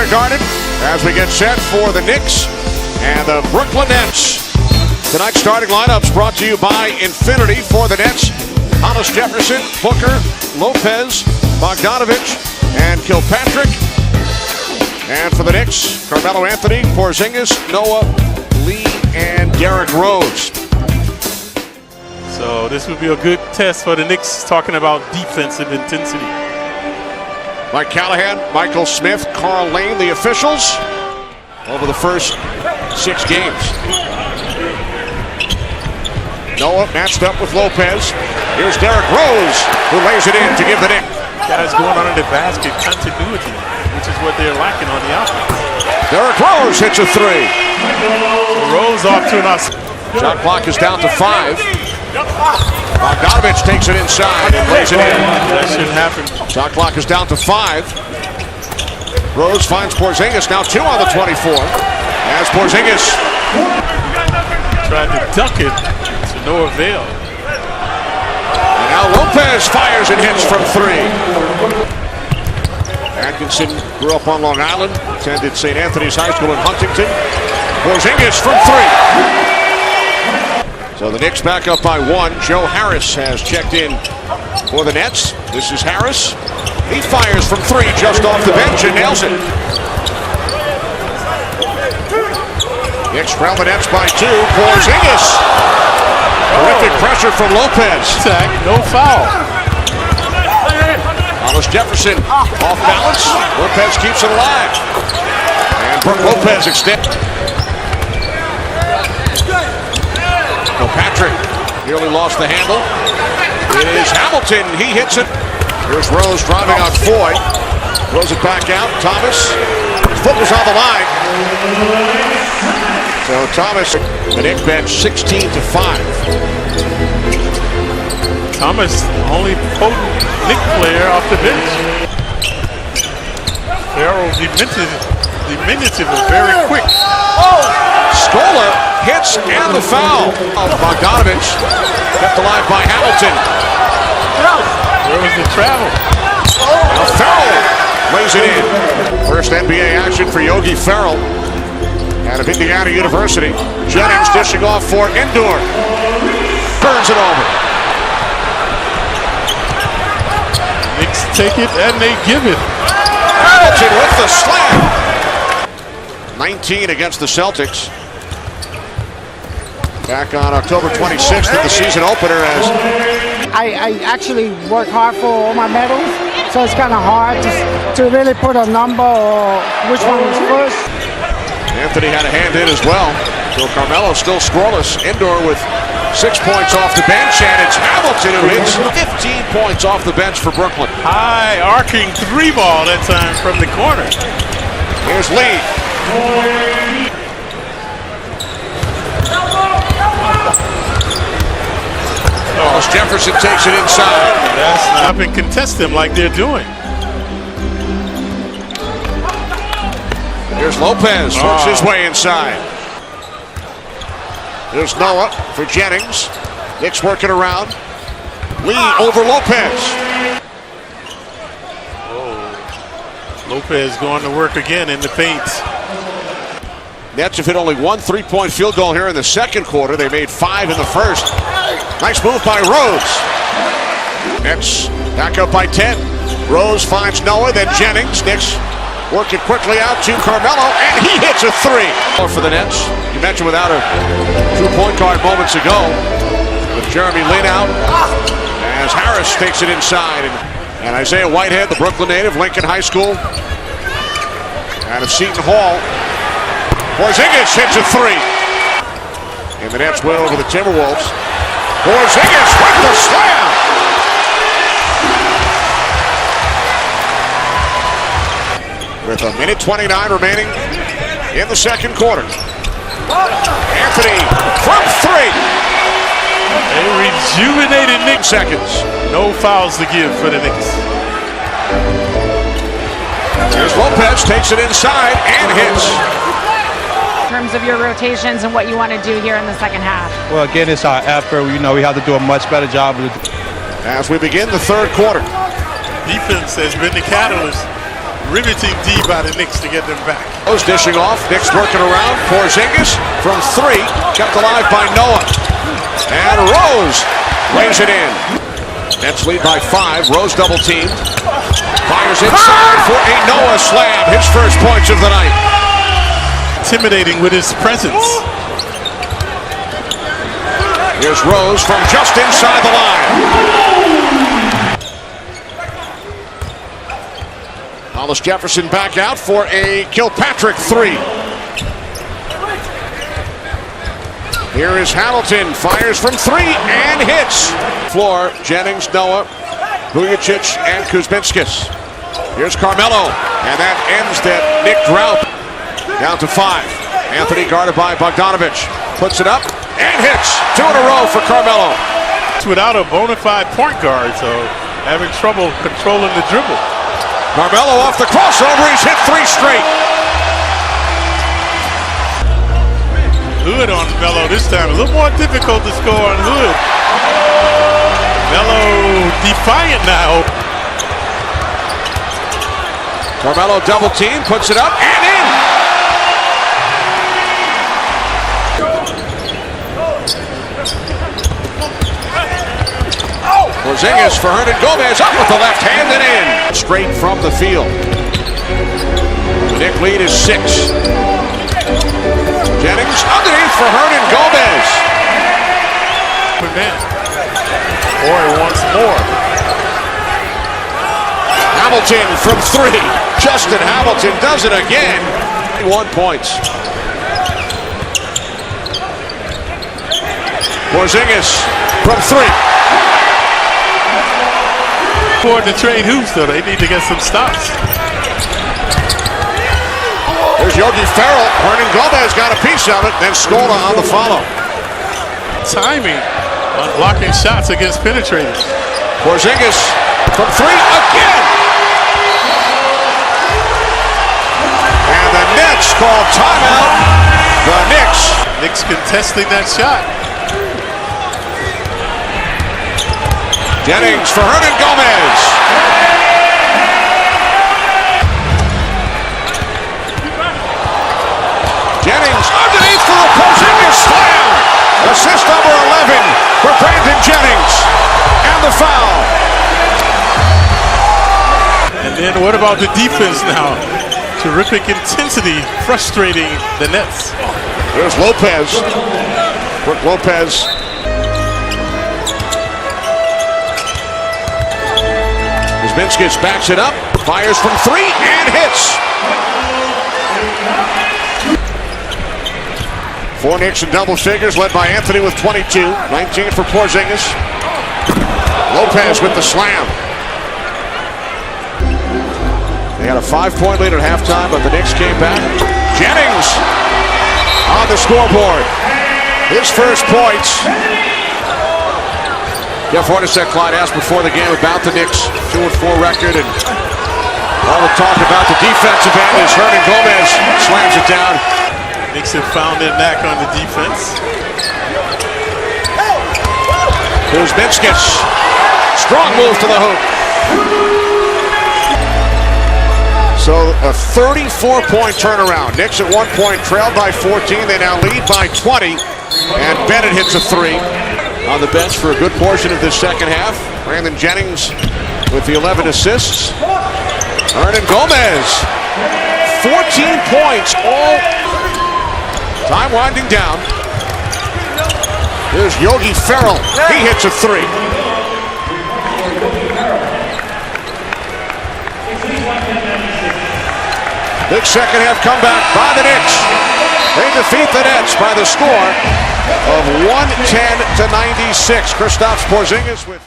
Square Garden as we get set for the Knicks and the Brooklyn Nets. Tonight's starting lineups brought to you by Infinity. For the Nets, Hollis Jefferson, Booker, Lopez, Bogdanovich, and Kilpatrick. And for the Knicks, Carmelo Anthony, Porzingis, Noah, Lee, and Derrick Rose. So this would be a good test for the Knicks, talking about defensive intensity. Mike Callahan, Michael Smith, Carl Lane, the officials over the first 6 games. Noah matched up with Lopez. Here's Derrick Rose, who lays it in to give the Knicks. Guys going under the basket, continuity, which is what they're lacking on the offense. Derrick Rose hits a 3. Rose off to an awesome. Shot clock is down to 5. Bogdanovich takes it inside and lays it in. That shouldn't happen. Shot clock is down to 5. Rose finds Porzingis, now 2 on the 24. As Porzingis tried to duck it to no avail. And now Lopez fires and hits from 3. Atkinson grew up on Long Island, attended St. Anthony's High School in Huntington. Porzingis from 3. So the Knicks back up by 1. Joe Harris has checked in for the Nets. This is Harris. He fires from 3 just off the bench and nails it. Knicks trail the Nets by 2. Porzingis. Terrific pressure from Lopez. No foul. Hollis Jefferson off balance. Lopez keeps it alive. And Brook Lopez extends. Patrick nearly lost the handle. It is Hamilton. He hits it. Here's Rose driving on Foy. Throws it back out. Thomas. His foot was on the line. So Thomas, the Knicks bench 16-5. Thomas, only potent Knicks player off the bench. Farrell diminutive and very quick. Scola hits and the foul. Bogdanovich kept alive by Hamilton. Where was the travel? Farrell lays it in. First NBA action for Yogi Ferrell out of Indiana University. Jennings dishing off for Endor. Turns it over. Knicks take it and they give it. Hamilton with the slam. 19 against the Celtics. Back on October 26th at the season opener as I actually work hard for all my medals, so it's kind of hard to really put a number or which one was first. Anthony had a hand in as well. So Carmelo still scoreless. Endor with 6 points off the bench, and it's Hamilton who hits 15 points off the bench for Brooklyn. High arcing 3-ball that time from the corner. Here's Lee. Hollis Jefferson takes it inside. That's not been contest them like they're doing. Here's Lopez, works his way inside. There's Noah for Jennings. Knicks working around. Lee over Lopez. Lopez going to work again in the paint. Nets have hit only 1 3-point field goal here in the second quarter. They made 5 in the first. Nice move by Rose. Nets back up by 10. Rose finds Noah, then Jennings. Knicks working quickly out to Carmelo, and he hits a 3. For the Nets, you mentioned without a true point guard moments ago, with Jeremy Lin out, as Harris takes it inside. And Isaiah Whitehead, the Brooklyn native, Lincoln High School, out of Seton Hall. Porzingis hits a 3. And the Nets win over the Timberwolves. Porzingis with the slam. With a minute 29 remaining in the second quarter. Anthony from 3. A rejuvenated Knicks. Seconds. No fouls to give for the Knicks. Here's Lopez, takes it inside and hits. In terms of your rotations and what you want to do here in the second half? Well, again, it's our effort. We have to do a much better job of it. As we begin the third quarter. Defense has been the catalyst. Riveting D by the Knicks to get them back. Rose dishing off. Knicks working around. Porzingis from 3. Kept alive by Noah. And Rose lays it in. Nets lead by 5. Rose double teamed. Fires inside for a Noah slam. His first points of the night. Intimidating with his presence. Here's Rose from just inside the line. Hollis Jefferson back out for a Kilpatrick 3. Here is Hamilton, fires from 3 and hits. Floor, Jennings, Noah, Vujicic, and Kuzminskis. Here's Carmelo, and that ends that Nick drought. Down to 5. Anthony guarded by Bogdanovich. Puts it up and hits. 2 in a row for Carmelo. Without a bona fide point guard, so having trouble controlling the dribble. Carmelo off the crossover, he's hit 3 straight. Hood on Melo this time, a little more difficult to score on Hood. Melo defiant now. Carmelo double team, puts it up and in. Porzingis for Hernangomez, up with the left hand and in. Straight from the field. The Knick lead is 6. Jennings underneath for Hernangomez. Boy wants more. Hamilton from 3. Justin Hamilton does it again. 1 points. Porzingis from 3. To trade hoops, though, they need to get some stops. There's Yogi Ferrell. Hernangomez got a piece of it, then Scola on the follow. Timing on blocking shots against penetrators. Porzingis from 3 again. And the Nets call timeout. The Knicks contesting that shot. Jennings for Hernangomez. Jennings underneath for a Porzingis slam. Assist number 11 for Brandon Jennings. And the foul. And then what about the defense now? Terrific intensity frustrating the Nets. There's Lopez. Brook Lopez. Kuzminskis backs it up, fires from 3 and hits. 4 Knicks in double figures, led by Anthony with 22. 19 for Porzingis. Lopez with the slam. They had a 5-point lead at halftime, but the Knicks came back. Jennings on the scoreboard. His first points. Jeff Hornacek, Clyde asked before the game about the Knicks' 2-4 record, and all the talk about the defensive end as Hernangomez slams it down. Knicks have found their knack on the defense. Kuzminskis, strong move to the hoop. So a 34-point turnaround. Knicks at 1 point trailed by 14. They now lead by 20, and Bennett hits a 3. On the bench for a good portion of this second half. Brandon Jennings with the 11 assists. Hernangomez, 14 points, all time winding down. Here's Yogi Ferrell. He hits a 3. Big second half comeback by the Knicks. They defeat the Nets by the score of 110-96. Kristaps Porzingis with